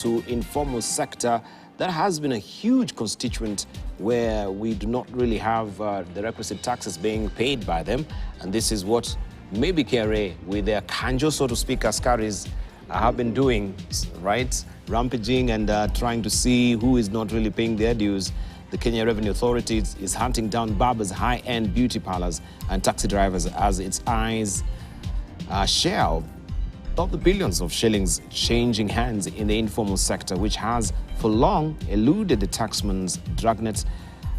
to informal sector, that has been a huge constituent where we do not really have the requisite taxes being paid by them. And this is what maybe KRA, with their kanjo, so to speak, askaris, have been doing, right? Rampaging and trying to see who is not really paying their dues. The Kenya Revenue Authority is hunting down barbers, high-end beauty parlors, and taxi drivers as its eyes share of the billions of shillings changing hands in the informal sector, which has for long eluded the taxman's dragnet.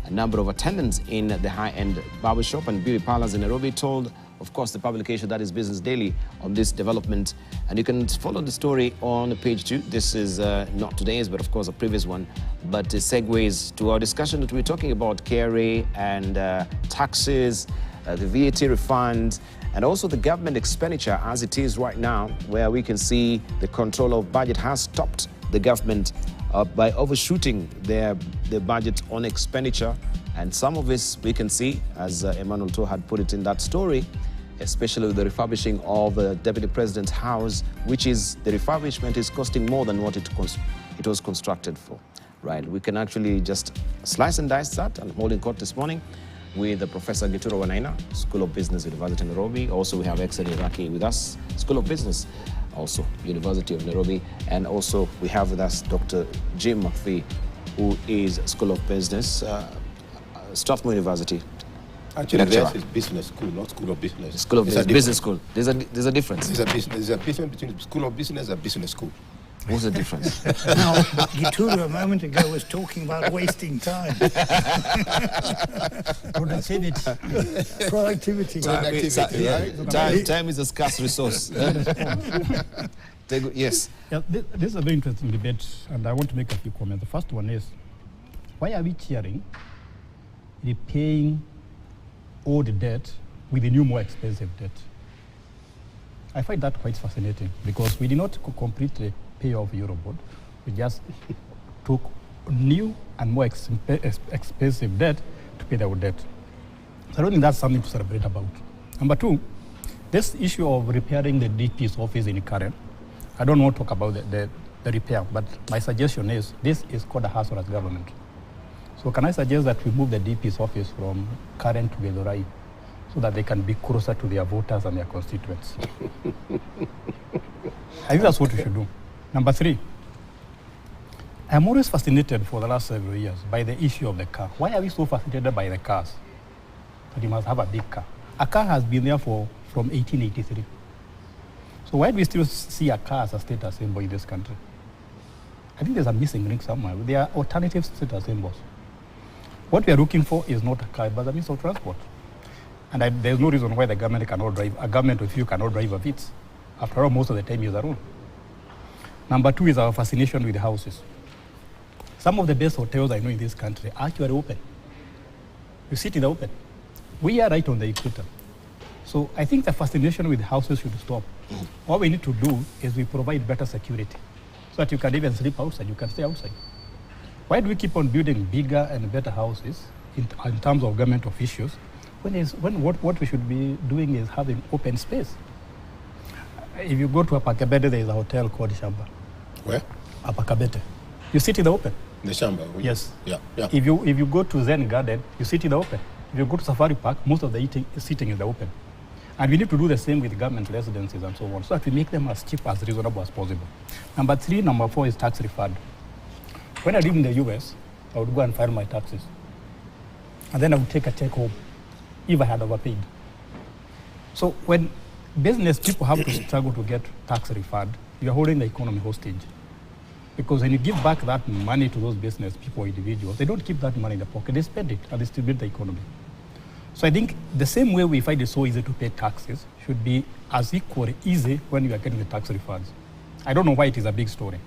A number of attendants in the high-end barbershop and beauty parlors in Nairobi told, of course, the publication that is Business Daily on this development. And you can follow the story on page 2. This is not today's, but of course a previous one. But it segues to our discussion that we're talking about KRA and taxes, the VAT refund, and also the government expenditure as it is right now, where we can see the controller of budget has stopped the government by overshooting their budget on expenditure. And some of this we can see, as Emmanuel To had put it in that story, especially with the refurbishing of the Deputy President's house, which is, the refurbishment is costing more than what it was constructed for, right? We can actually just slice and dice that. I'm holding court this morning with Professor Gituro Wanaina, School of Business, University of Nairobi. Also, we have Excel Iraki with us, School of Business, also University of Nairobi. And also, we have with us Dr. Jim McPhee, who is School of Business, Strathmore University. Actually, this is business school, not School of Business. School of Business, business school. There's a difference. There's a difference between School of Business and Business School. What's the difference? Now, Gituro a moment ago was talking about wasting time. Productivity. Time is a scarce resource. Yes. Yeah, this is a very interesting debate, and I want to make a few comments. The first one is, why are we cheering repaying old debt with a new, more expensive debt? I find that quite fascinating, because we did not completely pay off Eurobond. We just took new and more expensive debt to pay our debt. So I don't think that's something to celebrate about. Number two, this issue of repairing the DP's office in Karen, I don't want to talk about the repair, but my suggestion is, this is called a hassle as government. So can I suggest that we move the DP's office from Karen to Githurai, so that they can be closer to their voters and their constituents? I think that's what we should do. Number three, I'm always fascinated for the last several years by the issue of the car. Why are we so fascinated by the cars? That you must have a big car. A car has been there from 1883. So why do we still see a car as a status symbol in this country? I think there's a missing link somewhere. There are alternative status symbols. What we are looking for is not a car, but a means of transport. And there's no reason why the government cannot drive, a government with you cannot drive a Vitz. After all, most of the time you're alone. Number two is our fascination with the houses. Some of the best hotels I know in this country are actually open. You sit in the open. We are right on the equator. So I think the fascination with houses should stop. What we need to do is we provide better security, so that you can even sleep outside, you can stay outside. Why do we keep on building bigger and better houses in terms of government officials, when what we should be doing is having open space? If you go to Apakabete, there is a hotel called Shamba. Where? Apakabete. You sit in the open. The Shamba? Yes. Yeah. If you go to Zen Garden, you sit in the open. If you go to Safari Park, most of the sitting in the open. And we need to do the same with government residences and so on, so that we make them as cheap, as reasonable as possible. Number four is tax refund. When I lived in the US, I would go and file my taxes. And then I would take a check home, if I had overpaid. So when business people have to struggle to get tax refund, you're holding the economy hostage. Because when you give back that money to those business people or individuals, they don't keep that money in the pocket, they spend it and they still build the economy. So I think the same way we find it so easy to pay taxes should be as equally easy when you are getting the tax refunds. I don't know why it is a big story.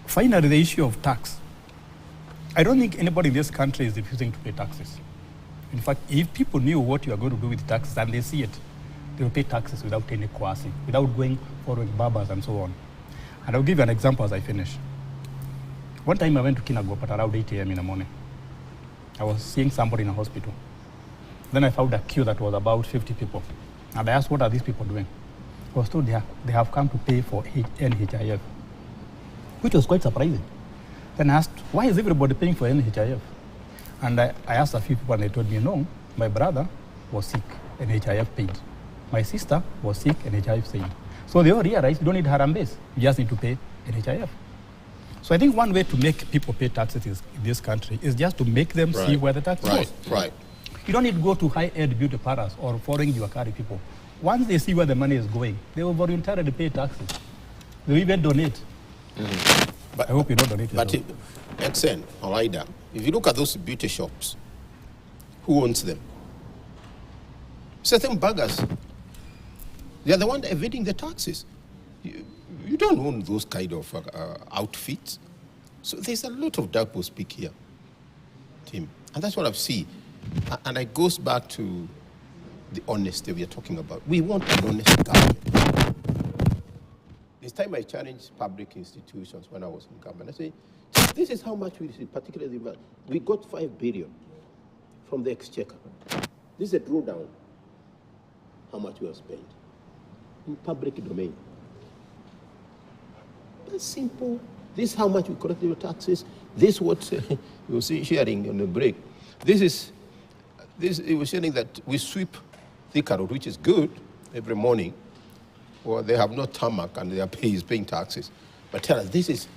Finally, the issue of tax. I don't think anybody in this country is refusing to pay taxes. In fact, if people knew what you are going to do with taxes and they see it, they will pay taxes without any coercing, without going following barbers and so on. And I'll give you an example as I finish. One time I went to Kinagop at around 8 a.m. in the morning. I was seeing somebody in a hospital. Then I found a queue that was about 50 people. And I asked, what are these people doing? I was told they have come to pay for NHIF. which was quite surprising. Then I asked, why is everybody paying for NHIF? And I asked a few people and they told me, no, my brother was sick, NHIF paid. My sister was sick, NHIF paid. So they all realized you don't need Harambes, you just need to pay NHIF. So I think one way to make people pay taxes in this country is just to make them see where the tax goes. Right. You don't need to go to high-end beauty parlors or foreign Juakari people. Once they see where the money is going, they will voluntarily pay taxes. They will even donate. But, I hope you don't donate. But XN or IDA, if you look at those beauty shops, who owns them? Certain buggers. They are the ones evading the taxes. You don't own those kind of outfits. So there's a lot of double speak here, Tim. And that's what I've seen. And it goes back to the honesty we are talking about. We want an honest government. This time I challenged public institutions when I was in government. I say, this is how much we see, particularly we got 5 billion from the exchequer. This is a drawdown, how much we have spent in public domain. That's simple. This is how much we collected your taxes. This is what you see sharing on the break. This it was sharing that we sweep Thika Road, which is good, every morning, or they have no tarmac and they are paying taxes. But tell us, this is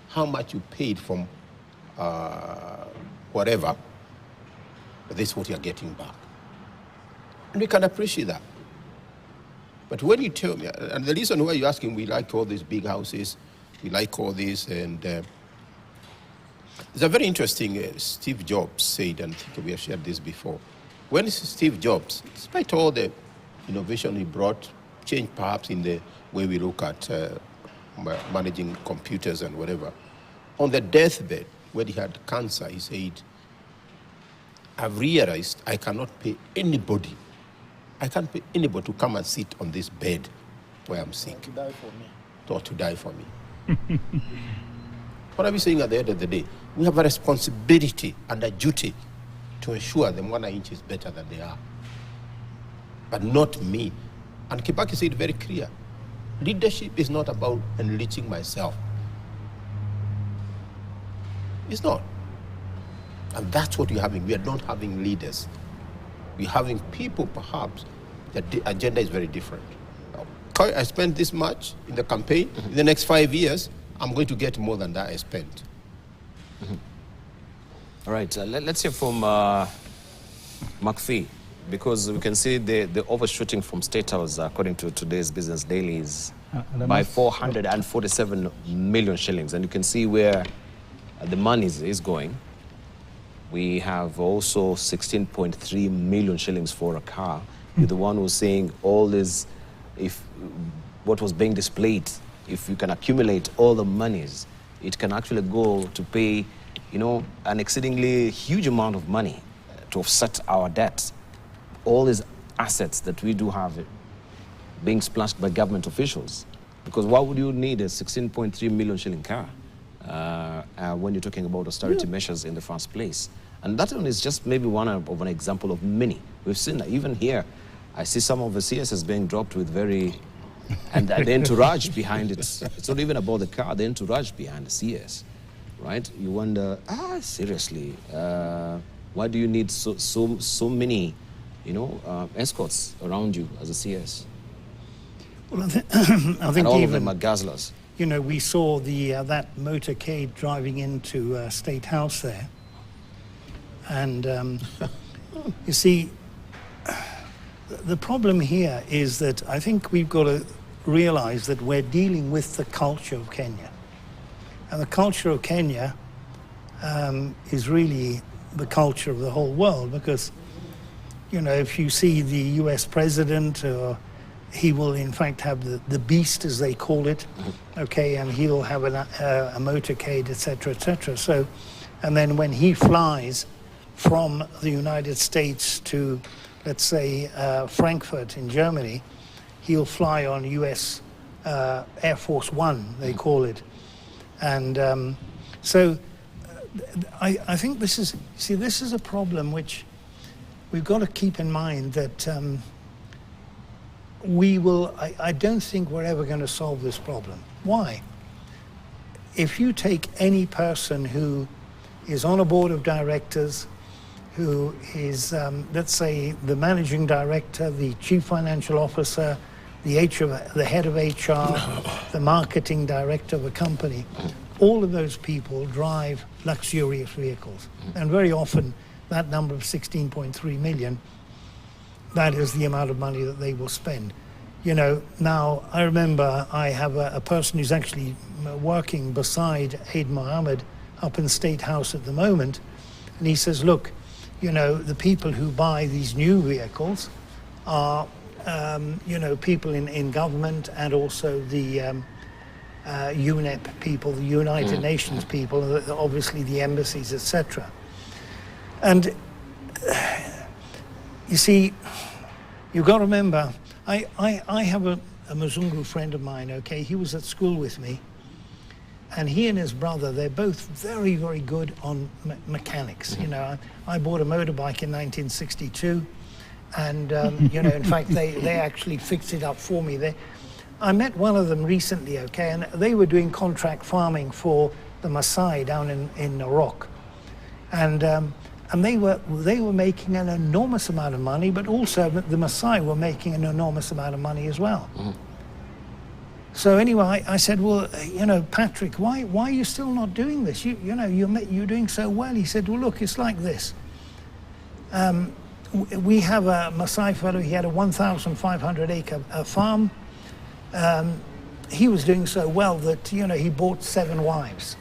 how much you paid from whatever, but this is what you're getting back. And we can appreciate that. But when you tell me, and the reason why you're asking, we like all these big houses, we like all this, and there's a very interesting, Steve Jobs said, and I think we have shared this before. When Steve Jobs, despite all the innovation he brought, change perhaps in the way we look at managing computers and whatever, on the deathbed, when he had cancer, he said, I've realized I cannot pay anybody. I can't pay anybody to come and sit on this bed where I'm sick. Or to die for me. Or to die for me. What are we saying at the end of the day? We have a responsibility and a duty to ensure the Mwana-inch is better than they are. But not me. And Kibaki said very clear, leadership is not about enriching myself. It's not. And that's what we're having. We are not having leaders. We're having people, perhaps, that the agenda is very different. I spent this much in the campaign. In the next 5 years, I'm going to get more than that I spent. All right, let's hear from McPhee, because we can see the overshooting from State House, according to today's Business Daily, is by 447 million shillings. And you can see where the money is going. We have also 16.3 million shillings for a car. You're the one who's saying all this, if what was being displayed, if you can accumulate all the monies, it can actually go to pay, you know, an exceedingly huge amount of money to offset our debt. All these assets that we do have being splashed by government officials. Because why would you need a 16.3 million shilling car when you're talking about austerity measures in the first place? And that one is just maybe one of an example of many. We've seen that even here. I see some of the CSs being dropped with very, and the entourage behind it. It's not even about the car, the entourage behind the CS, right? You wonder, seriously, why do you need so many, you know, escorts around you as a CS? Well, I think and all even, of them are Gazlas. You know, we saw that motorcade driving into State House there. And you see, the problem here is that I think we've got to realize that we're dealing with the culture of Kenya. And the culture of Kenya is really the culture of the whole world, because, you know, if you see the US president, he will in fact have the beast, as they call it, okay, and he'll have a motorcade, etc., etc. So, and then when he flies from the United States to, let's say, Frankfurt in Germany, he'll fly on US Air Force One, they call it. And so I think this is a problem which we've got to keep in mind, that I don't think we're ever going to solve this problem. Why? if you take any person who is on a board of directors, who is, let's say, the managing director, the chief financial officer, the head of HR, the marketing director of a company, all of those people drive luxurious vehicles. And very often, that number of 16.3 million, that is the amount of money that they will spend. You know, now, I remember I have a person who's actually working beside Eid Mohammed up in State House at the moment, and he says, look, you know, the people who buy these new vehicles are, you know, people in government and also the UNEP people, the United Nations people, obviously the embassies, etc. And you see, you've got to remember, I have a Mzungu friend of mine, okay? He was at school with me, and he and his brother, they're both very, very good on mechanics. You know, I bought a motorbike in 1962, and, you know, in fact, they actually fixed it up for me. I met one of them recently, okay, and they were doing contract farming for the Maasai down in Narok. And they were making an enormous amount of money, but also the Maasai were making an enormous amount of money as well. So anyway, I said, well, you know, Patrick, why are you still not doing this? You know, you're doing so well. He said, well, look, it's like this. We have a Maasai fellow, he had a 1,500 acre farm. He was doing so well that, you know, he bought 7 wives.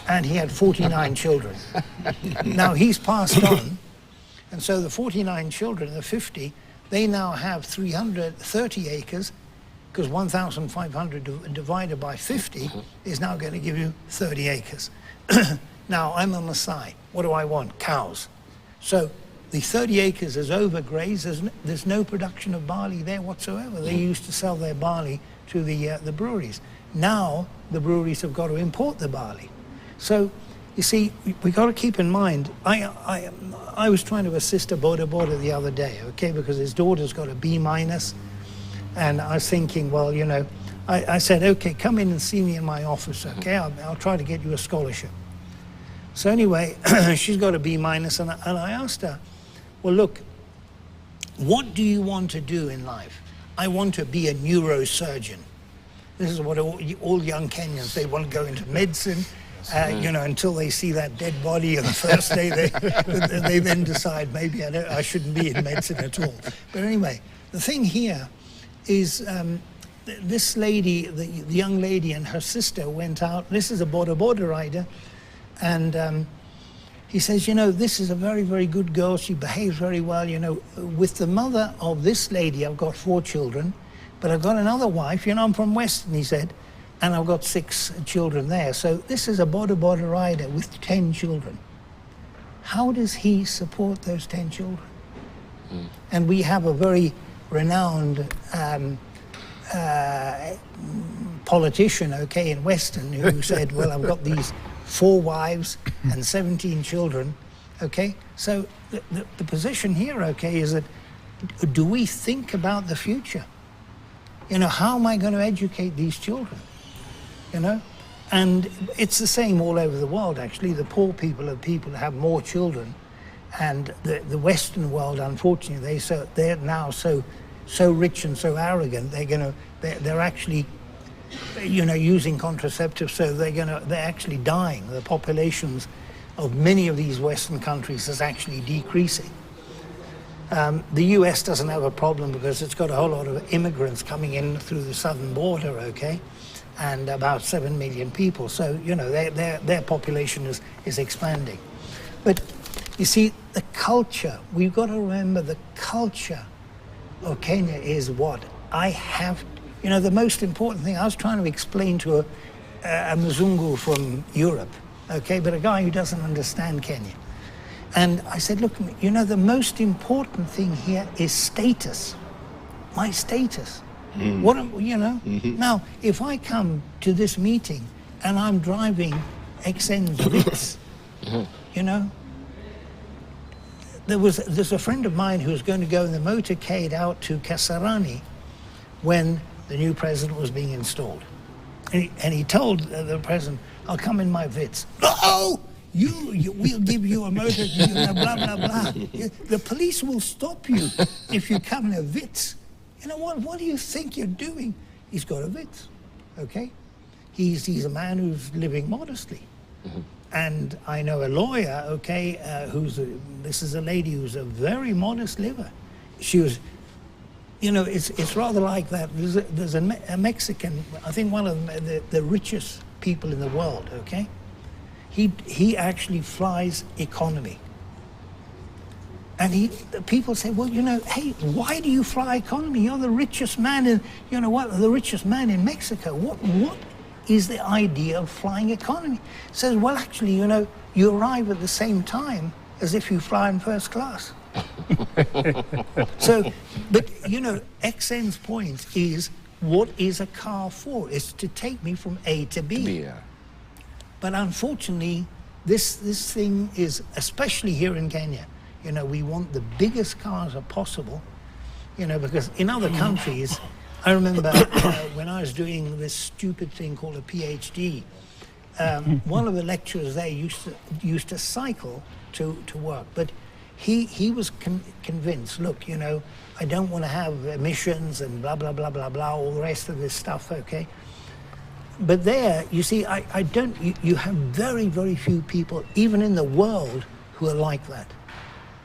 And he had 49 children. Now he's passed on, and so the 49 children, the 50, they now have 330 acres, because 1,500 divided by 50 is now going to give you 30 acres. Now I'm a Maasai. What do I want? Cows. So the 30 acres is overgrazed. There's no production of barley there whatsoever. They used to sell their barley to the breweries. Now the breweries have got to import the barley. So, you see, we got to keep in mind, I was trying to assist a boda the other day, okay, because his daughter's got a B-, and I was thinking, well, you know, I said, okay, come in and see me in my office, okay, I'll try to get you a scholarship. So anyway, she's got a B-, and I asked her, well, look, what do you want to do in life? I want to be a neurosurgeon. This is what all young Kenyans, they want to go into medicine. You know, until they see that dead body on the first day, they then decide maybe I shouldn't be in medicine at all. But anyway, the thing here is this lady, the young lady and her sister went out. This is a border rider, and he says, you know, this is a very, very good girl. She behaves very well. You know, with the mother of this lady, I've got 4 children, but I've got another wife. You know, I'm from Western, he said. And I've got 6 children there. So this is a border rider with 10 children. How does he support those 10 children? And we have a very renowned politician, okay, in Western who said, well, I've got these 4 wives and 17 children, okay? So the position here, okay, is that do we think about the future? You know, how am I going to educate these children? You know, and it's the same all over the world, actually. The poor people are people who have more children, and the Western world, unfortunately, they're now so rich and so arrogant. They're actually, you know, using contraceptives, so they're actually dying. The populations of many of these Western countries is actually decreasing. The US doesn't have a problem because it's got a whole lot of immigrants coming in through the southern border, okay? And about 7 million people. So, you know, their population is expanding. But you see, the culture, we've got to remember the culture of Kenya is what? You know, the most important thing, I was trying to explain to a Mzungu from Europe, okay, but a guy who doesn't understand Kenya. And I said, look, you know, the most important thing here is status, my status. What you know? Now, if I come to this meeting and I'm driving XN's Vitz, you know, there's a friend of mine who was going to go in the motorcade out to Kasarani when the new president was being installed. And he told the president, I'll come in my Vitz. No! We'll give you a motor, blah, blah, blah. The police will stop you if you come in a Vitz. You know what do you think you're doing? He's got a Vitz, okay? He's a man who's living modestly. Mm-hmm. And I know a lawyer, okay, this is a lady who's a very modest liver. She was, you know, it's rather like that. There's a Mexican, I think one of the richest people in the world, okay? He actually flies economy. And people say, well, you know, hey, why do you fly economy? You're the richest man in, you know what, the richest man in Mexico. What is the idea of flying economy? Says, well, actually, you know, you arrive at the same time as if you fly in first class. So, but, you know, XN's point is, what is a car for? It's to take me from A to B. Yeah. But unfortunately, this thing is, especially here in Kenya, you know, we want the biggest cars as possible, you know, because in other countries, I remember when I was doing this stupid thing called a PhD, one of the lecturers there used to cycle to work, but he was convinced, look, you know, I don't want to have emissions and blah, blah, blah, blah, blah, all the rest of this stuff, okay? But there, you see, you have very, very few people, even in the world, who are like that.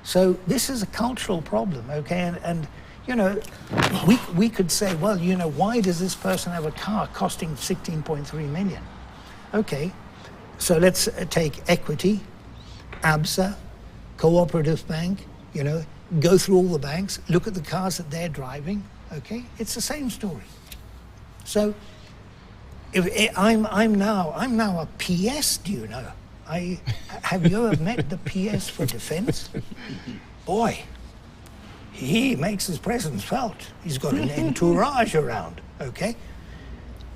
So this is a cultural problem, okay? And you know, we could say, well, you know, why does this person have a car costing 16.3 million? Okay, so let's take equity, ABSA, Cooperative Bank, you know, go through all the banks, look at the cars that they're driving, okay? It's the same story. So, I'm now a PS, do you know? Have you ever met the PS for defense? Boy, he makes his presence felt. He's got an entourage around, okay?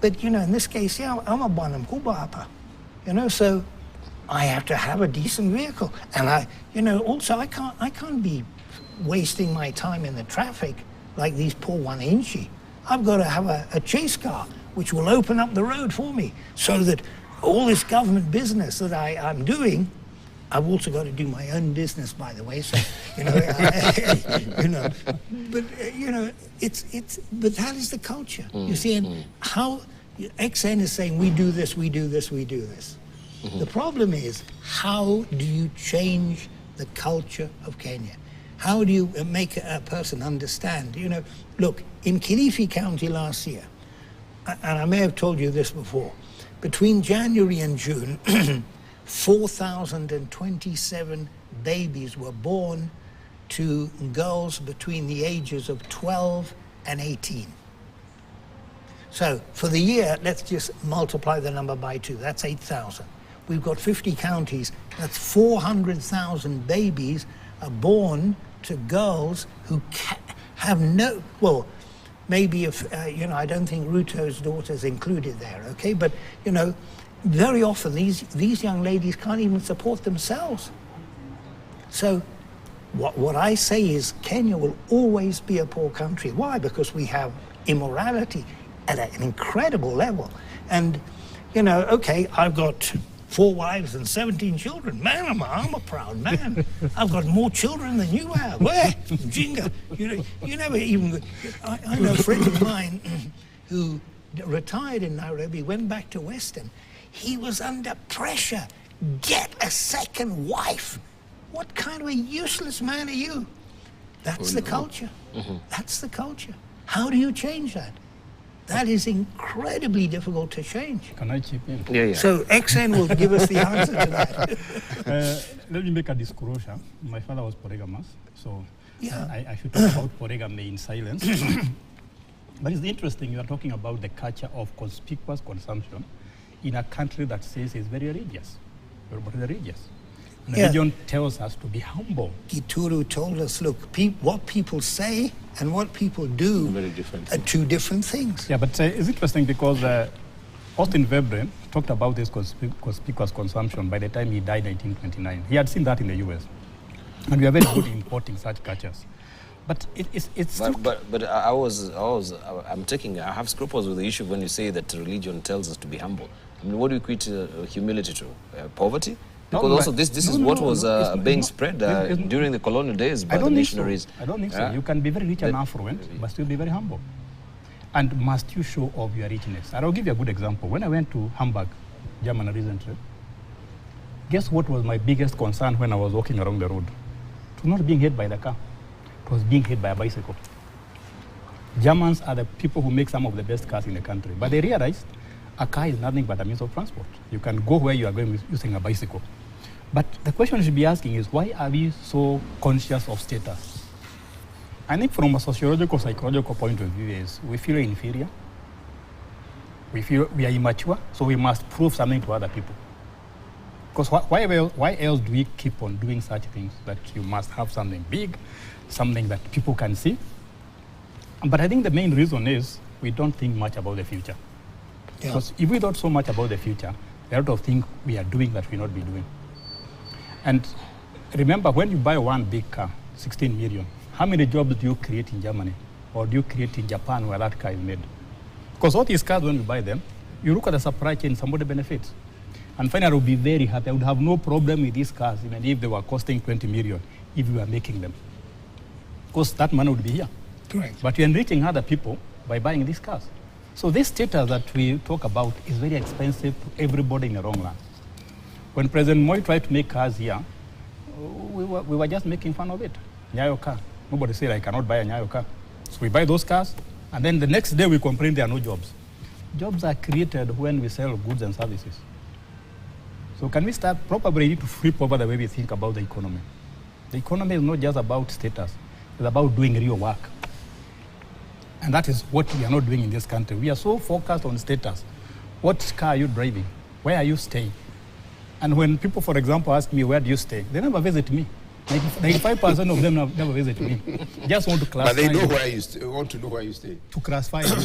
But, you know, in this case, yeah, I'm a banam kubapa, you know, so I have to have a decent vehicle. And you know, also I can't be wasting my time in the traffic like these poor one-inchy. I've got to have a chase car which will open up the road for me, so that all this government business that I'm doing, I've also got to do my own business, by the way. So, you know, you know, but you know, but that is the culture. You see, and how XN is saying we do this, we do this, we do this. The problem is, how do you change the culture of Kenya? How do you make a person understand? You know, look, in Kilifi County last year, and I may have told you this before, between January and June, 4,027 babies were born to girls between the ages of 12 and 18. So for the year, let's just multiply the number by 2. That's 8,000. We've got 50 counties. That's 400,000 babies are born to girls who have no, well, maybe if, you know, I don't think Ruto's daughter's included there, okay? But, you know, very often these young ladies can't even support themselves. So what I say is Kenya will always be a poor country. Why? Because we have immorality at an incredible level. And, you know, okay, I've got 4 wives and 17 children. Man, I'm a proud man. I've got more children than you have. Where? Jinga. You never even... I know a friend of mine who retired in Nairobi, went back to Western. He was under pressure. Get a second wife. What kind of a useless man are you? That's the culture. That's the culture. How do you change that? That is incredibly difficult to change. Can I chip in? Yeah. So XN will give us the answer to that. Let me make a disclosure. My father was polygamous, so Yeah. I should talk about polygamy in silence. But it's interesting, you are talking about the culture of conspicuous consumption in a country that says it's very religious. Very religious. Religion tells us to be humble. Gituru told us, look, what people say and what people do are two different things. Yeah, but it's interesting because Austin Webre talked about this conspicuous consumption by the time he died in 1929. He had seen that in the US. And we are very good in importing such cultures. But it's still... But I have scruples with the issue when you say that religion tells us to be humble. I mean, what do you equate humility to? Poverty? Because also this is what was being spread during the colonial days by the missionaries. I don't think so. You can be very rich and affluent, but still be very humble. And must you show off your richness? And I'll give you a good example. When I went to Hamburg, Germany recently, guess what was my biggest concern when I was walking along the road? It was not being hit by the car. It was being hit by a bicycle. Germans are the people who make some of the best cars in the country. But they realized a car is nothing but a means of transport. You can go where you are going using a bicycle. But the question you should be asking is, why are we so conscious of status? I think from a sociological, psychological point of view is we feel inferior. We feel we are immature, so we must prove something to other people. Because why else do we keep on doing such things, that you must have something big, something that people can see? But I think the main reason is we don't think much about the future. Yeah. Because if we thought so much about the future, there are a lot of things we are doing that we not be doing. And remember, when you buy one big car, 16 million, how many jobs do you create in Germany? Or do you create in Japan where that car is made? Because all these cars, when you buy them, you look at the supply chain, somebody benefits. And finally, I would be very happy. I would have no problem with these cars, even if they were costing 20 million, if we were making them. Because that money would be here. Correct. But you're enriching other people by buying these cars. So this status that we talk about is very expensive to everybody in the long run. When President Moi tried to make cars here, we were just making fun of it. Nyayo car. Nobody said I cannot buy a Nyayo car. So we buy those cars, and then the next day we complain there are no jobs. Jobs are created when we sell goods and services. So can we start probably need to flip over the way we think about the economy? The economy is not just about status. It's about doing real work. And that is what we are not doing in this country. We are so focused on status. What car are you driving? Where are you staying? And when people, for example, ask me, where do you stay? They never visit me. 95% of them never visit me. Just want to classify. But they know where you stay. Want to know where you stay. To classify you.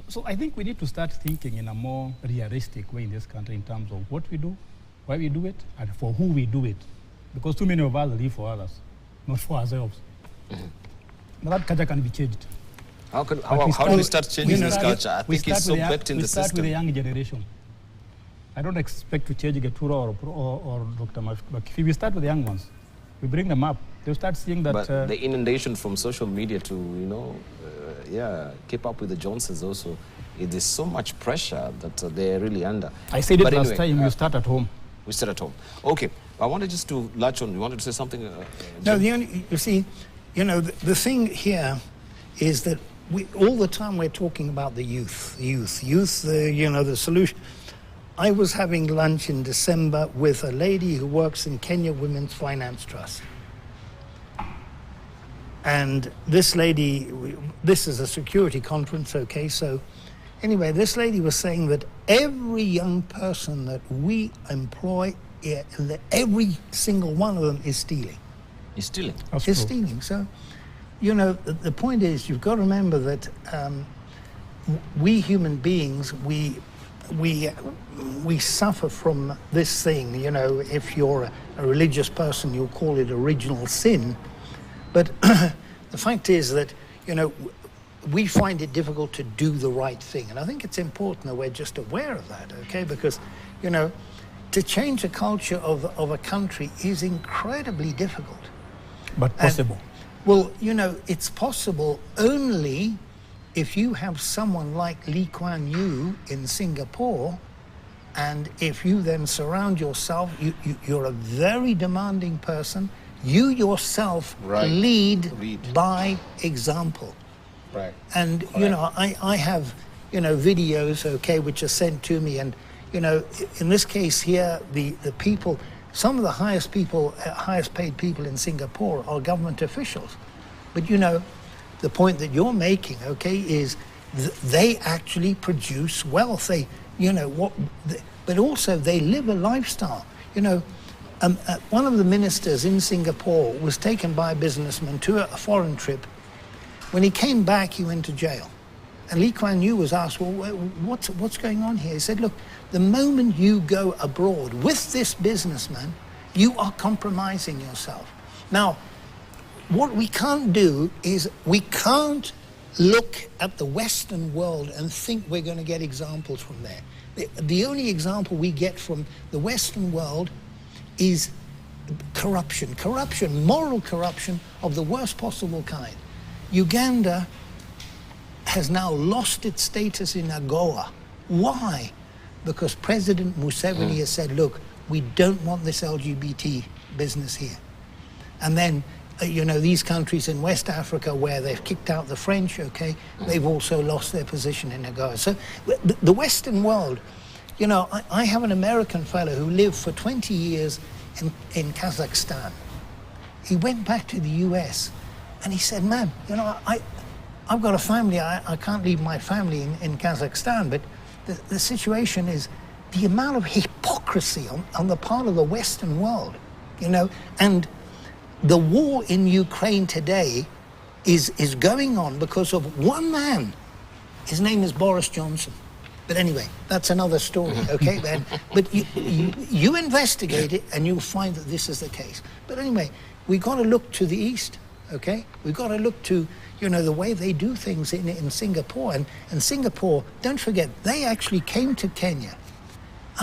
So I think we need to start thinking in a more realistic way in this country in terms of what we do, why we do it, and for who we do it. Because too many of us live for others, not for ourselves. But that culture can be changed. How do we start changing this culture? I think it's so baked in the system. We start with the young generation. I don't expect to change Getura or Dr. Makifi. We start with the young ones. We bring them up. They'll start seeing that... But the inundation from social media to, keep up with the Johnsons also, it is so much pressure that they're really under. I said it last time, you start at home. We start at home. Okay. I wanted just to latch on. You wanted to say something? No, you see, the thing here is that all the time we're talking about the youth, the solution. I was having lunch in December with a lady who works in Kenya Women's Finance Trust. And this lady, this is a security conference, okay, so anyway, this lady was saying that every young person that we employ, every single one of them is stealing. Is stealing? Is stealing. So, the point is, you've got to remember that we human beings, we suffer from this thing. If you're a religious person, you'll call it original sin. But the fact is that, we find it difficult to do the right thing. And I think it's important that we're just aware of that, okay? Because, to change the culture of a country is incredibly difficult. But possible. It's possible only if you have someone like Lee Kuan Yew in Singapore, and if you then surround yourself, you're a very demanding person. You yourself lead by example. Right. And, I have, videos, okay, which are sent to me. And, in this case here, the people, some of the highest paid people in Singapore are government officials. But, the point that you're making, okay, is they actually produce wealth. But also they live a lifestyle. One of the ministers in Singapore was taken by a businessman to a foreign trip. When he came back, he went to jail. And Lee Kuan Yew was asked, well, what's going on here? He said, look, the moment you go abroad with this businessman, you are compromising yourself. Now, what we can't do is we can't look at the Western world and think we're going to get examples from there. The only example we get from the Western world is corruption, moral corruption of the worst possible kind. Uganda has now lost its status in AGOA. Why? Because President Museveni has said, look, we don't want this LGBT business here. And then, these countries in West Africa where they've kicked out the French, they've also lost their position in AGOA. So the Western world, I have an American fellow who lived for 20 years in Kazakhstan. He went back to the US and he said, man, I've got a family, I can't leave my family in Kazakhstan, but the situation is the amount of hypocrisy on the part of the Western world, and the war in Ukraine today is going on because of one man. His name is Boris Johnson. But anyway, that's another story, okay? But you investigate it and you'll find that this is the case. But anyway, we got to look to the east, okay? We've got to look to, the way they do things in Singapore. And Singapore, don't forget, they actually came to Kenya.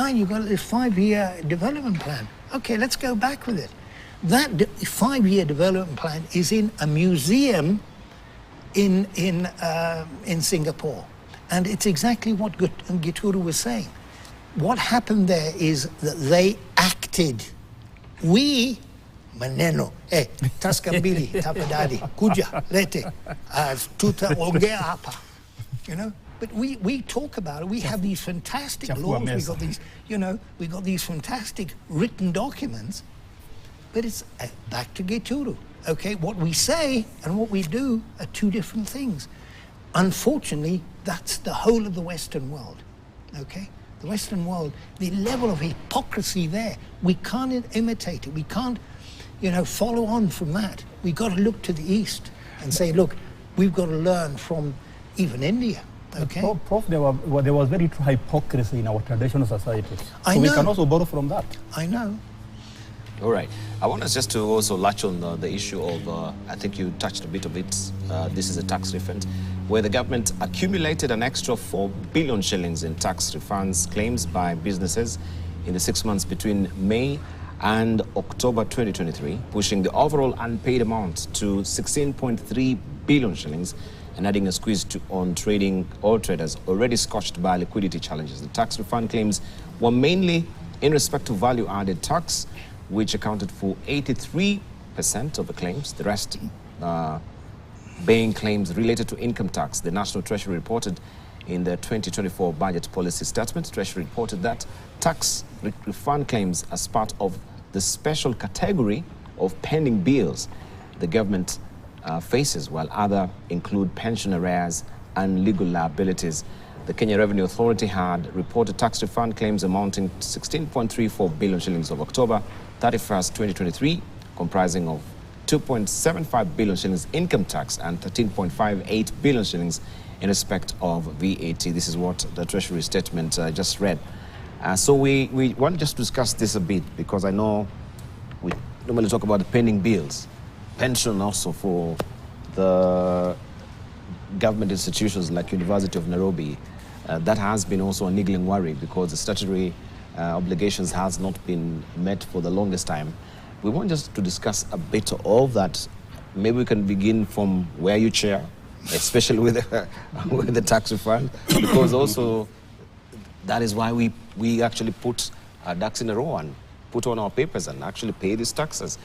You got this 5-year development plan. Okay, let's go back with it. That 5-year development plan is in a museum in Singapore. And it's exactly what Gituru was saying. What happened there is that they acted. We, maneno, taskambili, tapadadi, kuja, lete, tuta ongea hapa, But we talk about it. We have these fantastic laws. We got these, we got these fantastic written documents. But it's back to Gituru. Okay, what we say and what we do are two different things. Unfortunately, that's the whole of the Western world. Okay, the Western world, the level of hypocrisy there, we can't imitate it. We can't, follow on from that. We got to look to the east and say, look, we've got to learn from even India. Okay. Prof, there was very true hypocrisy in our traditional societies. So we can also borrow from that. I know. All right. I want us just to also latch on the issue of, I think you touched a bit of it, this is a tax refund, where the government accumulated an extra 4 billion shillings in tax refunds claims by businesses in the 6 months between May and October 2023, pushing the overall unpaid amount to 16.3 billion shillings and adding a squeeze on trading or traders already scorched by liquidity challenges. The tax refund claims were mainly in respect to value-added tax, which accounted for 83% of the claims, the rest being claims related to income tax. The National Treasury reported in the 2024 budget policy statement, Treasury reported that tax refund claims as part of the special category of pending bills the government faces, while other include pension arrears and legal liabilities. The Kenya Revenue Authority had reported tax refund claims amounting to 16.34 billion shillings of October 31st, 2023, comprising of 2.75 billion shillings income tax and 13.58 billion shillings in respect of VAT. This is what the Treasury statement just read. So we want just to discuss this a bit, because I know we normally talk about the pending bills, pension also for the government institutions like University of Nairobi. That has been also a niggling worry because the statutory obligations has not been met for the longest time. We want just to discuss a bit of that. Maybe we can begin from where you chair, especially with the tax refund, because also that is why we actually put our ducks in a row and put on our papers and actually pay these taxes.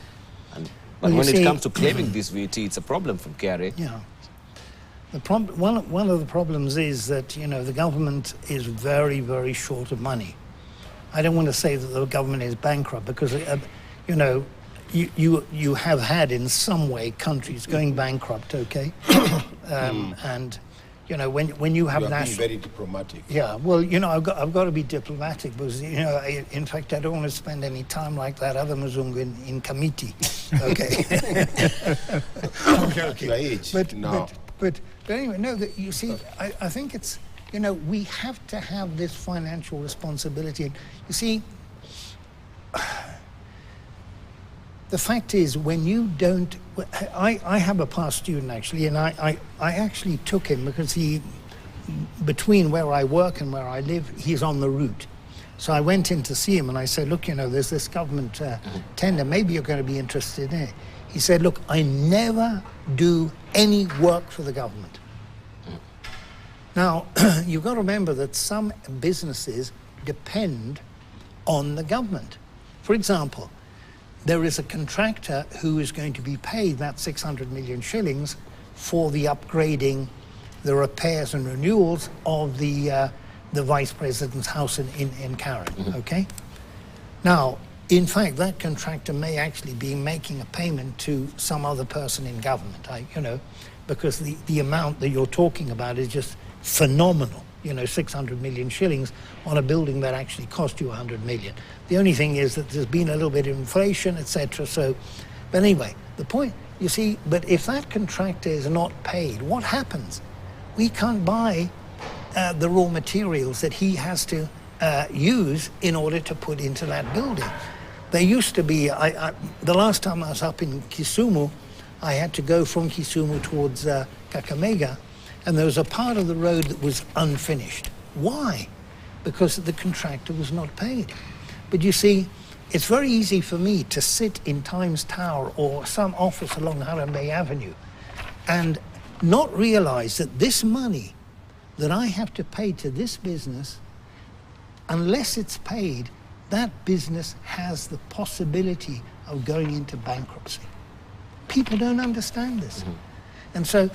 But when it comes to claiming this VAT, it's a problem from KRA. Yeah. One of the problems is that, the government is very, very short of money. I don't want to say that the government is bankrupt because, you have had in some way countries going bankrupt, okay? And, when you have being very diplomatic. Yeah, well, I've got to be diplomatic because, in fact, I don't want to spend any time like that other Mzungu in committee, okay? Okay. But anyway, no, you see, I think it's, we have to have this financial responsibility. You see, the fact is, when you don't, I have a past student actually, and I actually took him because between where I work and where I live, he's on the route. So I went in to see him and I said, look, there's this government tender, maybe you're going to be interested in it. He said, look, I never do any work for the government. Now, you've got to remember that some businesses depend on the government. For example, there is a contractor who is going to be paid that 600 million shillings for the upgrading, the repairs and renewals of the Vice President's house in Karen, okay? Now, in fact, that contractor may actually be making a payment to some other person in government, because the amount that you're talking about is just phenomenal. 600 million shillings on a building that actually cost you 100 million. The only thing is that there's been a little bit of inflation, etc. But anyway, the point, you see, but if that contractor is not paid, what happens? We can't buy the raw materials that he has to use in order to put into that building. There used to be, the last time I was up in Kisumu, I had to go from Kisumu towards Kakamega, and there was a part of the road that was unfinished. Why? Because the contractor was not paid. But you see, it's very easy for me to sit in Times Tower or some office along Harambe Avenue and not realize that this money that I have to pay to this business, unless it's paid, that business has the possibility of going into bankruptcy. People don't understand this. And so,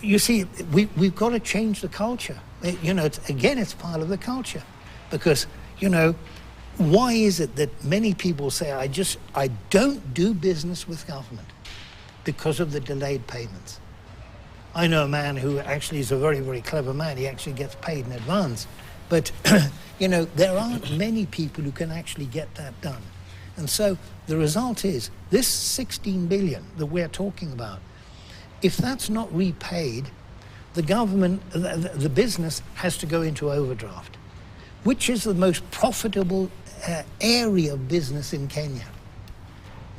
you see, we've got to change the culture. It's part of the culture. Because, why is it that many people say, I don't do business with government because of the delayed payments? I know a man who actually is a very, very clever man. He actually gets paid in advance. But, there aren't many people who can actually get that done. And so the result is, this 16 billion that we're talking about, if that's not repaid, the government, the business has to go into overdraft, which is the most profitable area of business in Kenya.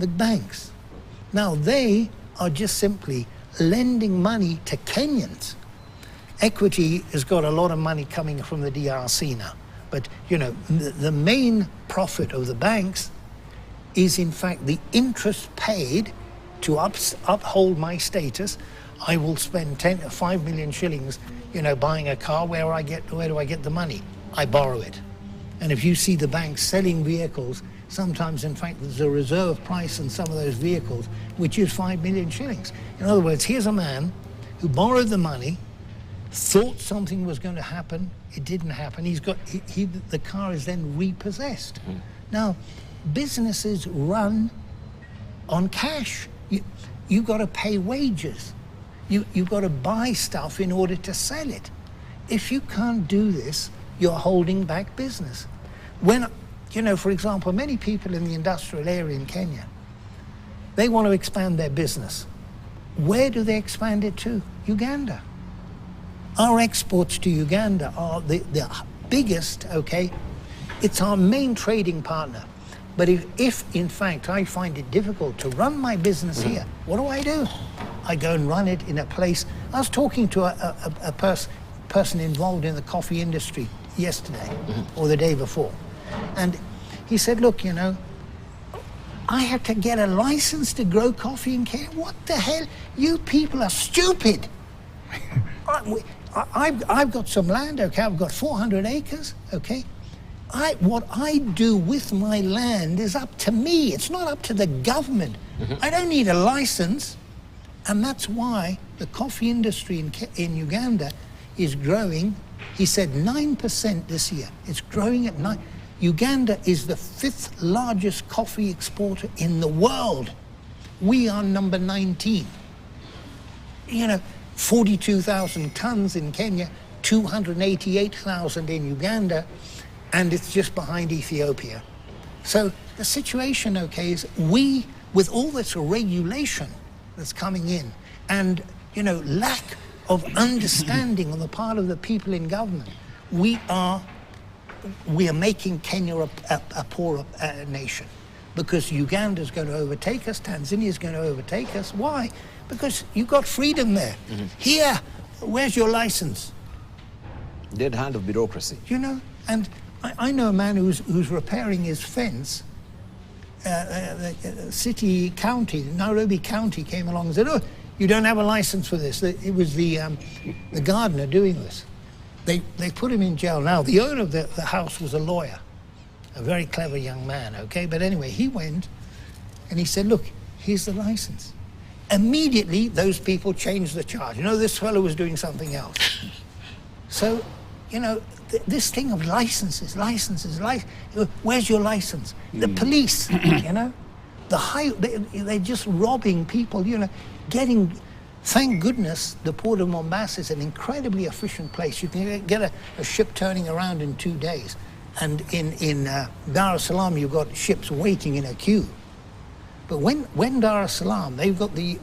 The banks. Now, they are just simply lending money to Kenyans. Equity has got a lot of money coming from the DRC now. But, the main profit of the banks is, in fact, the interest paid to uphold my status. I will spend 5 million shillings, buying a car. Where do I get the money? I borrow it. And if you see the banks selling vehicles, sometimes, in fact, there's a reserve price in some of those vehicles, which is 5 million shillings. In other words, here's a man who borrowed the money, thought something was going to happen. It didn't happen. The car is then repossessed. Now, businesses run on cash. You've got to pay wages. You've got to buy stuff in order to sell it. If you can't do this, you're holding back business. When, for example, many people in the industrial area in Kenya, they want to expand their business. Where do they expand it to? Uganda. Our exports to Uganda are the biggest, okay? It's our main trading partner. But if in fact I find it difficult to run my business here, what do? I go and run it in a place. I was talking to a person involved in the coffee industry yesterday or the day before. And he said, look, I have to get a license to grow coffee in Kenya. What the hell? You people are stupid. I've got some land, okay? I've got 400 acres, okay? What I do with my land is up to me. It's not up to the government. I don't need a license. And that's why the coffee industry in Uganda is growing. He said 9% this year. It's growing at 9%. Uganda is the 5th largest coffee exporter in the world. We are number 19. 42,000 tons in Kenya, 288,000 in Uganda, and it's just behind Ethiopia. So the situation, okay, is we, with all this regulation that's coming in and, lack of understanding on the part of the people in government, we are making Kenya a poorer nation. because Uganda's going to overtake us, Tanzania's going to overtake us. Why? Because you've got freedom there. Here, where's your license? Dead hand of bureaucracy. You know, and I know a man who's repairing his fence. County, Nairobi County came along and said, "Oh, you don't have a license for this." It was the gardener doing this. They put him in jail. Now, the owner of the house was a lawyer, a very clever young man, okay? But anyway, he went and he said, "Look, here's the license." Immediately, those people changed the charge. You know, this fellow was doing something else. So, you know, this thing of licenses, where's your license? The police, you know, they're just robbing people, you know, thank goodness the port of Mombasa is an incredibly efficient place. You can get a ship turning around in 2 days. And in Dar es Salaam, you've got ships waiting in a queue. But when Dar es Salaam, they've got the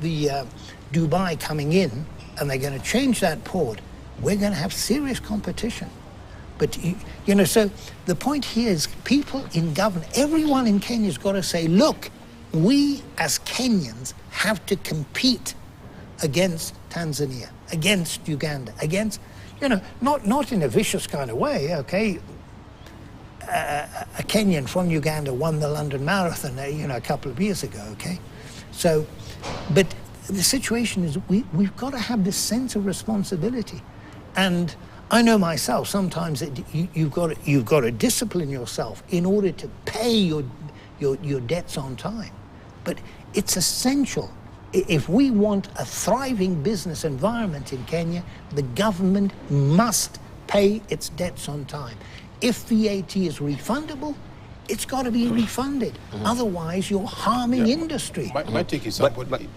Dubai coming in, and they're going to change that port, we're going to have serious competition. But, you know, so the point here is people in government, everyone in Kenya's got to say, look, we as Kenyans have to compete against Tanzania, against Uganda, against, you know, not in a vicious kind of way, okay? A Kenyan from Uganda won the London Marathon, you know, a couple of years ago, okay? So, but the situation is we've got to have this sense of responsibility. And I know myself, sometimes you've got to discipline yourself in order to pay your debts on time. But it's essential. If we want a thriving business environment in Kenya, the government must pay its debts on time. If VAT is refundable, it's got to be refunded. Otherwise, you're harming industry. My take is somebody...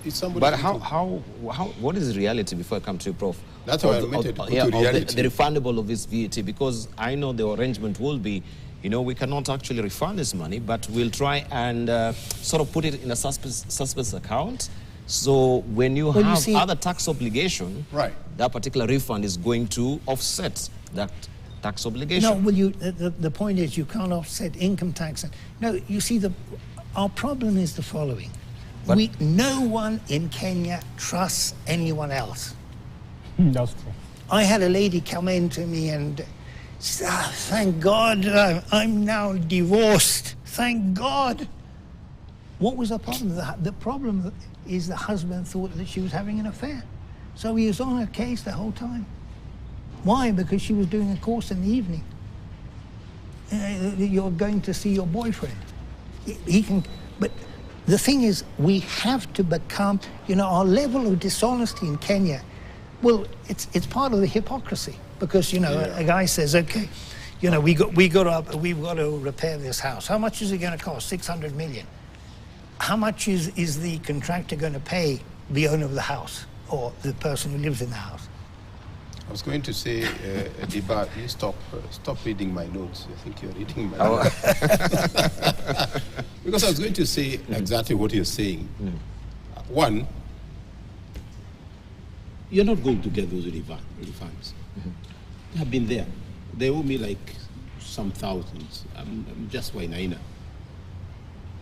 what is the reality before I come to you, Prof? That's how I admitted to reality. The refundable of this VAT, because I know the arrangement will be, you know, we cannot actually refund this money, but we'll try and sort of put it in a suspect account. So when you have other tax obligation, right, that particular refund is going to offset that tax obligation. No, well, the point is you can't offset income tax. No, you see, our problem is the following. No one in Kenya trusts anyone else. That's true. I had a lady come in to me and she said, thank God I'm now divorced. Thank God. What was the problem? The problem is the husband thought that she was having an affair. So he was on her case the whole time. Why? Because she was doing a course in the evening. You're going to see your boyfriend. He can, but the thing is, we have to become, you know, our level of dishonesty in Kenya, well, it's part of the hypocrisy. Because, you know, a guy says, okay, you know, we've got to repair this house. How much is it going to cost? 600 million. How much is the contractor going to pay the owner of the house or the person who lives in the house? I was going to say, Diba, you stop reading my notes. I think you're reading my notes. Because I was going to say exactly what you're saying. One, you're not going to get those refunds. They have been there. They owe me like some thousands. I'm just Wainaina.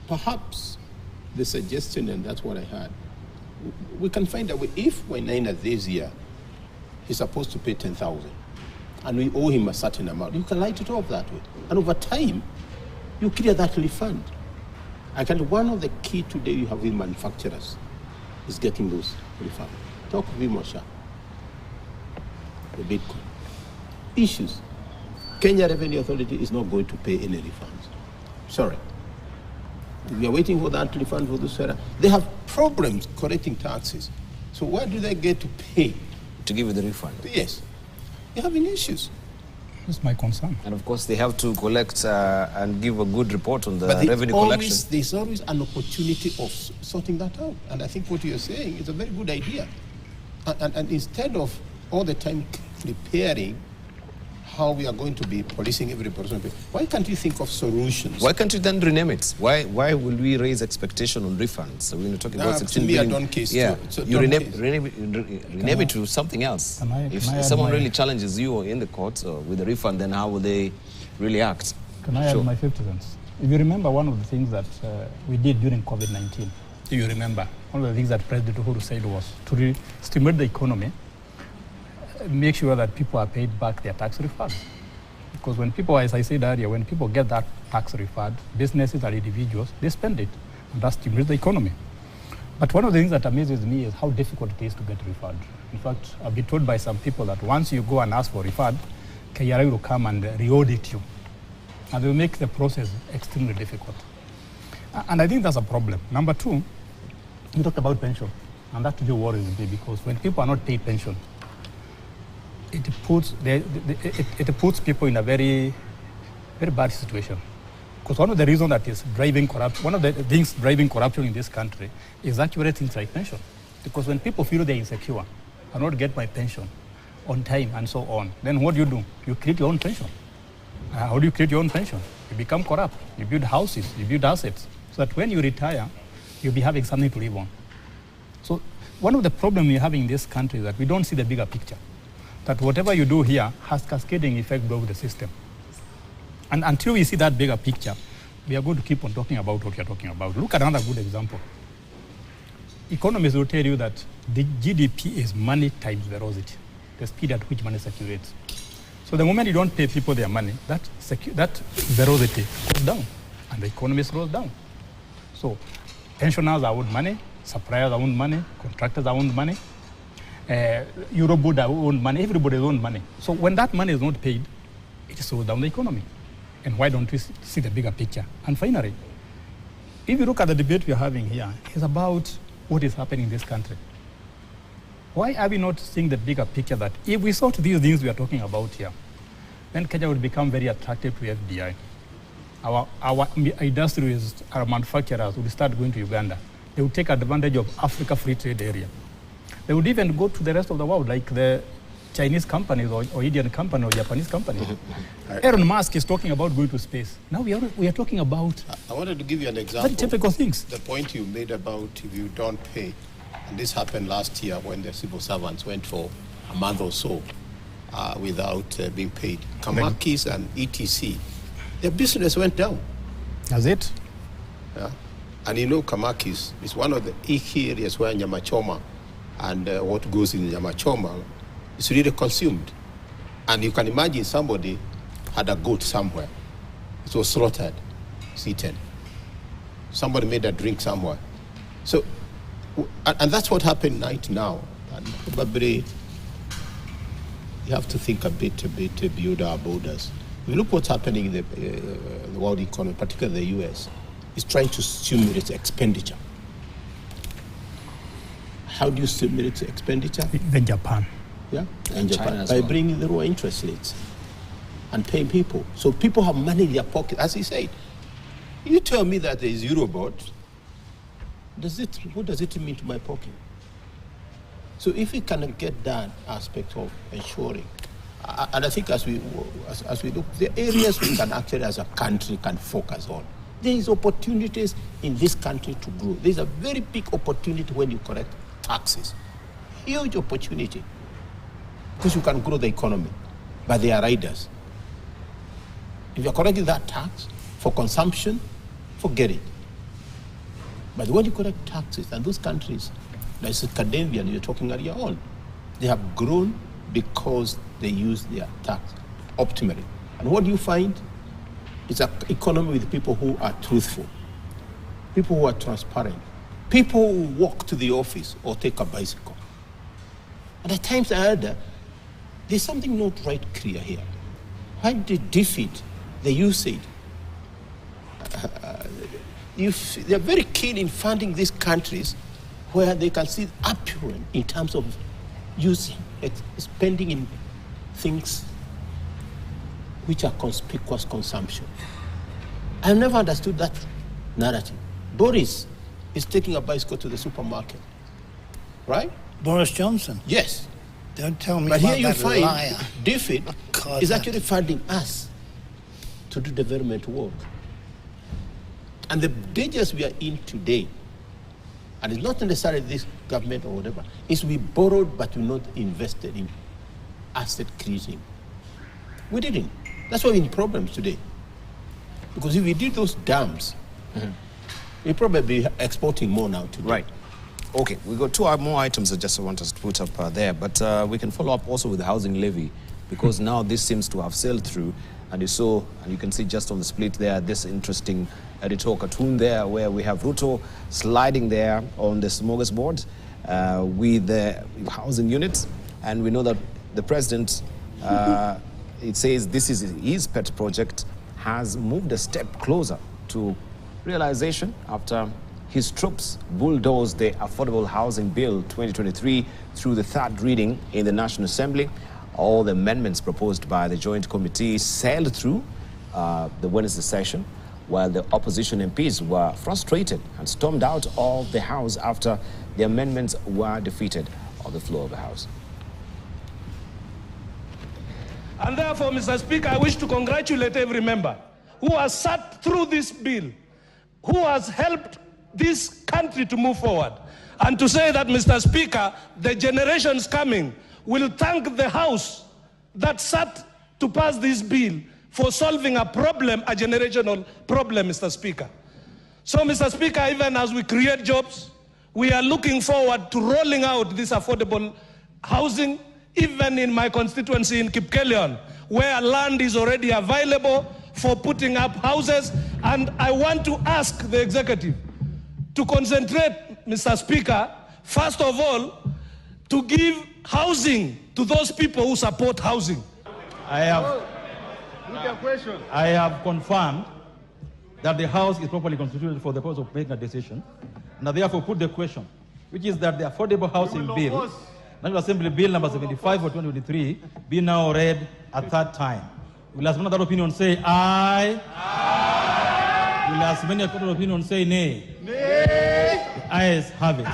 Perhaps the suggestion, and that's what I had, we can find a way. If Wainaina this year, he's supposed to pay 10,000, and we owe him a certain amount, you can light it off that way. And over time, you clear that refund. One of the key today you have with manufacturers is getting those refunds. Talk to Vimosha, the Bitcoin. Issues. Kenya Revenue Authority is not going to pay any refunds. Sorry. We are waiting for that refund for this area. They have problems collecting taxes. So where do they get to pay? To give you the refund? Yes. They're having issues. That's my concern. And of course, they have to collect and give a good report on the revenue collection. There's always an opportunity of sorting that out. And I think what you're saying is a very good idea. And instead of all the time preparing how we are going to be policing every person, why can't you think of solutions? Why can't you then rename it? Why will we raise expectation on refunds? So we're talking about 16 billion. You rename it to something else. If someone really challenges you in the court with a refund, then how will they really act? Can I add my 50 cents? If you remember one of the things that we did during COVID-19, if you remember, one of the things that President Uhuru said was to stimulate the economy, make sure that people are paid back their tax refunds. Because when people, as I said earlier, when people get that tax refund, businesses and individuals, they spend it, and that stimulates the economy. But one of the things that amazes me is how difficult it is to get refund. In fact, I've been told by some people that once you go and ask for refund, KRA will come and re-audit you. And they will make the process extremely difficult. And I think that's a problem. Number two, you talked about pension, and that really worries me, because when people are not paid pension, it puts people in a very, very bad situation. Because one of the reasons that is driving corruption, one of the things driving corruption in this country is actually things like pension. Because when people feel they're insecure, I not get my pension on time and so on, then what do? You create your own pension. How do you create your own pension? You become corrupt. You build houses, you build assets, so that when you retire, you'll be having something to live on. So one of the problems we're having in this country is that we don't see the bigger picture. That whatever you do here has cascading effect over the system. And until we see that bigger picture, we are going to keep on talking about what we are talking about. Look at another good example. Economists will tell you that the GDP is money times velocity, the speed at which money circulates. So the moment you don't pay people their money, that velocity goes down, and the economy slows down. So pensioners are owed money, suppliers are owed money, contractors are owed money, Eurobond are owed money, everybody is owed money. So when that money is not paid, it slows down the economy. And why don't we see the bigger picture? And finally, if you look at the debate we are having here, it's about what is happening in this country. Why are we not seeing the bigger picture that if we sort these things we are talking about here, then Kenya would become very attractive to FDI. Our industries, our manufacturers would start going to Uganda. They would take advantage of Africa Free Trade Area. They would even go to the rest of the world, like the Chinese companies or Indian company or Japanese companies. Elon Musk is talking about going to space. Now we are talking about... I wanted to give you an example. Very typical things. The point you made about if you don't pay, and this happened last year when the civil servants went for a month or so without being paid. Kamakis and ETC, their business went down. That's it? Yeah. And you know Kamakis is one of the key areas where Nyamachoma and what goes in Nyamachoma is really consumed. And you can imagine somebody had a goat somewhere. It was slaughtered, it's eaten. Somebody made a drink somewhere. So, and that's what happened right now. And probably you have to think a bit beyond our borders. We look what's happening in the world economy, particularly the US, is trying to stimulate expenditure. How do you stimulate expenditure? Then Japan. Yeah, and Japan, as by well. bringing the lower interest rates and paying people. So people have money in their pocket. As he said, you tell me that there is Eurobond, what does it mean to my pocket? So if we can get that aspect of ensuring, and I think as we look, the areas we can actually as a country can focus on, there is opportunities in this country to grow. There's a very big opportunity when you collect taxes. Huge opportunity. Because you can grow the economy, but they are riders. If you're collecting that tax for consumption, forget it. But when you collect taxes, and those countries, like Scandinavia, you're talking earlier on, they have grown because they use their tax optimally. And what do you find? It's an economy with people who are truthful, people who are transparent, people who walk to the office or take a bicycle. And at times I heard there's something not right clear here. Why did they defeat the usage? They're very keen in funding these countries where they can see apparent in terms of using, spending in things which are conspicuous consumption. I've never understood that narrative. Boris is taking a bicycle to the supermarket, right? Boris Johnson. Yes. Don't tell me But about here you that find liar. David God, is that- actually funding us to do development work. And the dangers we are in today, and it's not necessarily this government or whatever, is we borrowed but we not invested in asset creating. We didn't. That's why we're in problems today. Because if we did those dams, we're probably exporting more now today. Right. Okay, we got two more items I just want us to put up there, but we can follow up also with the housing levy, because now this seems to have sailed through, and you saw, and you can see just on the split there, this interesting editorial cartoon there where we have Ruto sliding there on the smorgasbord with the housing units, and we know that the president, it says this is his pet project, has moved a step closer to realization after his troops bulldozed the Affordable Housing Bill 2023 through the third reading in the National Assembly. All the amendments proposed by the Joint Committee sailed through the Wednesday session, while the opposition MPs were frustrated and stormed out of the House after the amendments were defeated on the floor of the House. And therefore, Mr. Speaker, I wish to congratulate every member who has sat through this bill, who has helped this country to move forward, and to say that, Mr. Speaker, the generations coming will thank the House that sat to pass this bill for solving a problem, a generational problem, Mr. Speaker. So, Mr. Speaker, even as we create jobs, we are looking forward to rolling out this affordable housing, even in my constituency in Kipkelion, where land is already available for putting up houses. And I want to ask the executive to concentrate, Mr. Speaker, first of all, to give housing to those people who support housing. I have confirmed that the House is properly constituted for the purpose of making a decision, and I therefore put the question, which is that the Affordable Housing Bill, National Assembly Bill number 75 for 2023, be now read a third time. Will as many other opinion say aye? Aye. Will as many other opinion say nay? Nay. The ayes have it.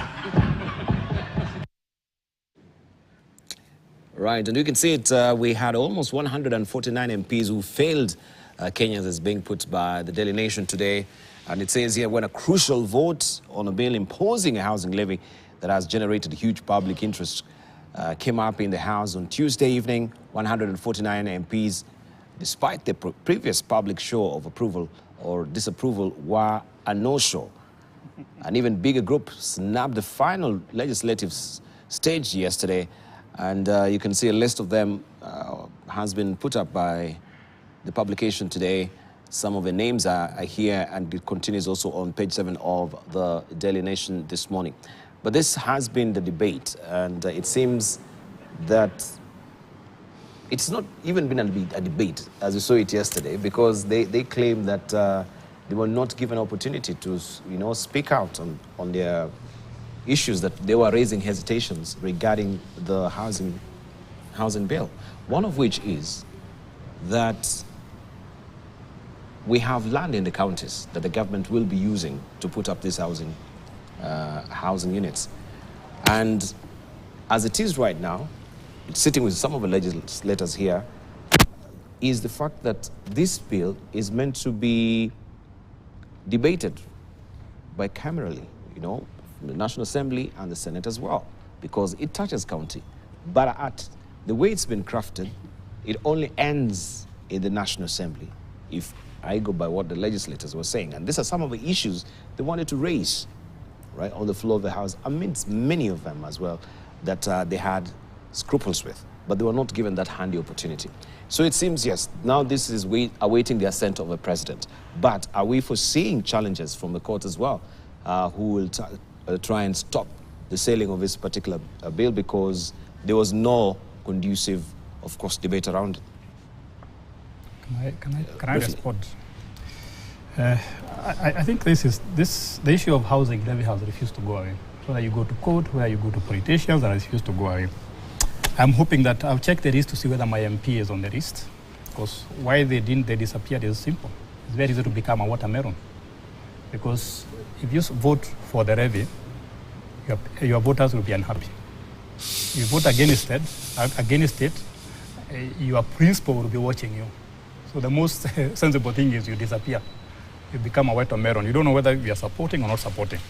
Right, and you can see it, we had almost 149 MPs who failed Kenyans as being put by the Daily Nation today. And it says here, when a crucial vote on a bill imposing a housing levy that has generated huge public interest came up in the House on Tuesday evening, 149 MPs, despite the previous public show of approval or disapproval, were a no-show. An even bigger group snapped the final legislative stage yesterday, and you can see a list of them has been put up by the publication today. Some of the names are here, and it continues also on page 7 of the Daily Nation this morning. But this has been the debate, and it seems that it's not even been a debate, as we saw it yesterday, because they claim that they were not given opportunity to, speak out on their issues, that they were raising hesitations regarding the housing bill. One of which is that we have land in the counties that the government will be using to put up these housing units. And as it is right now, sitting with some of the legislators here, is the fact that this bill is meant to be debated bicamerally, the National Assembly and the Senate as well, because it touches county. But at the way it's been crafted, it only ends in the National Assembly, if I go by what the legislators were saying. And these are some of the issues they wanted to raise, right, on the floor of the House, amidst many of them as well, that they had scruples with, but they were not given that handy opportunity. So it seems, yes, now this is awaiting the assent of the president. But are we foreseeing challenges from the court as well, who will try and stop the sailing of this particular bill, because there was no conducive, of course, debate around it? Can I respond? I think the issue of housing levy has refused to go away. Whether you go to court, whether you go to politicians, that refuse to go away. I'm hoping that I'll check the list to see whether my MP is on the list, because why they disappeared is simple. It's very easy to become a watermelon, because if you vote for the levy, your voters will be unhappy. If you vote against it, your principal will be watching you. So the most sensible thing is you disappear. You become a watermelon. You don't know whether you are supporting or not supporting.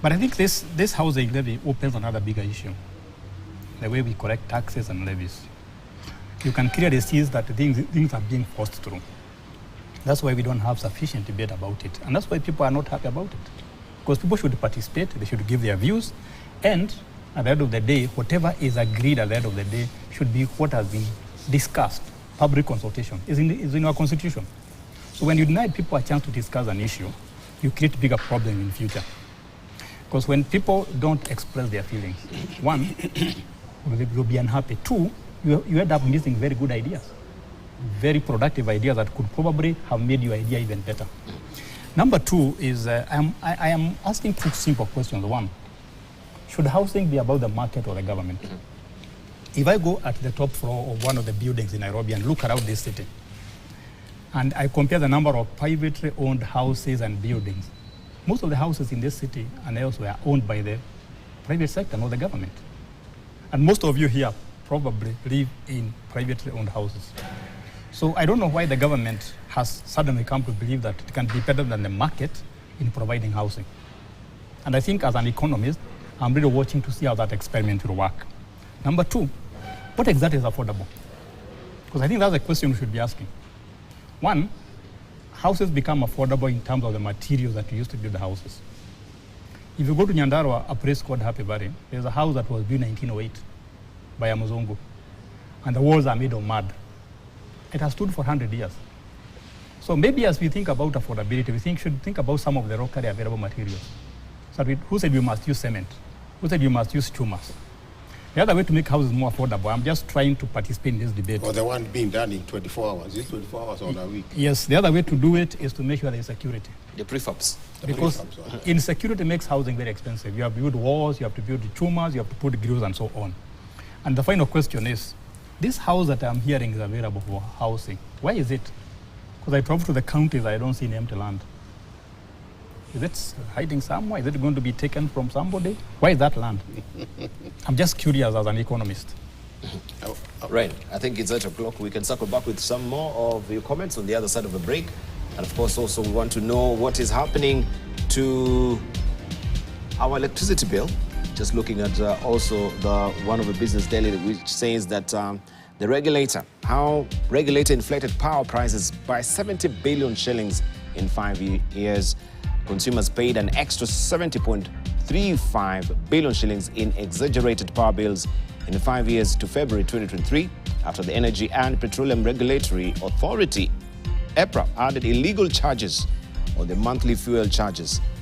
But I think this housing levy opens another bigger issue, the way we collect taxes and levies. You can clearly see that things are being forced through. That's why we don't have sufficient debate about it. And that's why people are not happy about it. Because people should participate, they should give their views, and at the end of the day, whatever is agreed at the end of the day should be what has been discussed. Public consultation is in our constitution. So when you deny people a chance to discuss an issue, you create bigger problems in the future. Because when people don't express their feelings, one, you'll be unhappy. Two, you end up missing very good ideas, very productive ideas that could probably have made your idea even better. Number two is, I am asking two simple questions. One, should housing be about the market or the government? If I go at the top floor of one of the buildings in Nairobi and look around this city, and I compare the number of privately owned houses and buildings, most of the houses in this city and elsewhere are owned by the private sector, not the government. And most of you here probably live in privately owned houses. So I don't know why the government has suddenly come to believe that it can be better than the market in providing housing. And I think as an economist, I'm really watching to see how that experiment will work. Number two, what exactly is affordable? Because I think that's a question we should be asking. One, houses become affordable in terms of the materials that you used to build the houses. If you go to Nyandarua, a place called Happy Valley, there's a house that was built in 1908 by a Muzungu, and the walls are made of mud. It has stood for 100 years. So maybe as we think about affordability, we should think about some of the locally available materials. So who said we must use cement? Who said you must use chumas? The other way to make houses more affordable, I'm just trying to participate in this debate. Or the one being done in 24 hours. Is it 24 hours or a week? Yes, the other way to do it is to make sure there is security. The prefabs. Because insecurity makes housing very expensive. You have to build walls, you have to build the chumas, you have to put grills and so on. And the final question is, this house that I'm hearing is available for housing. Why is it? Because I travel to the counties, I don't see any empty land. Is it hiding somewhere? Is it going to be taken from somebody? Why is that land? I'm just curious as an economist. Right. I think it's 8 o'clock. We can circle back with some more of your comments on the other side of the break. And of course, also we want to know what is happening to our electricity bill. Just looking at also one of the Business Daily, which says that the regulator inflated power prices by 70 billion shillings in 5 years. Consumers paid an extra 70.35 billion shillings in exaggerated power bills in 5 years to February 2023 after the Energy and Petroleum Regulatory Authority, EPRA, added illegal charges on the monthly fuel charges.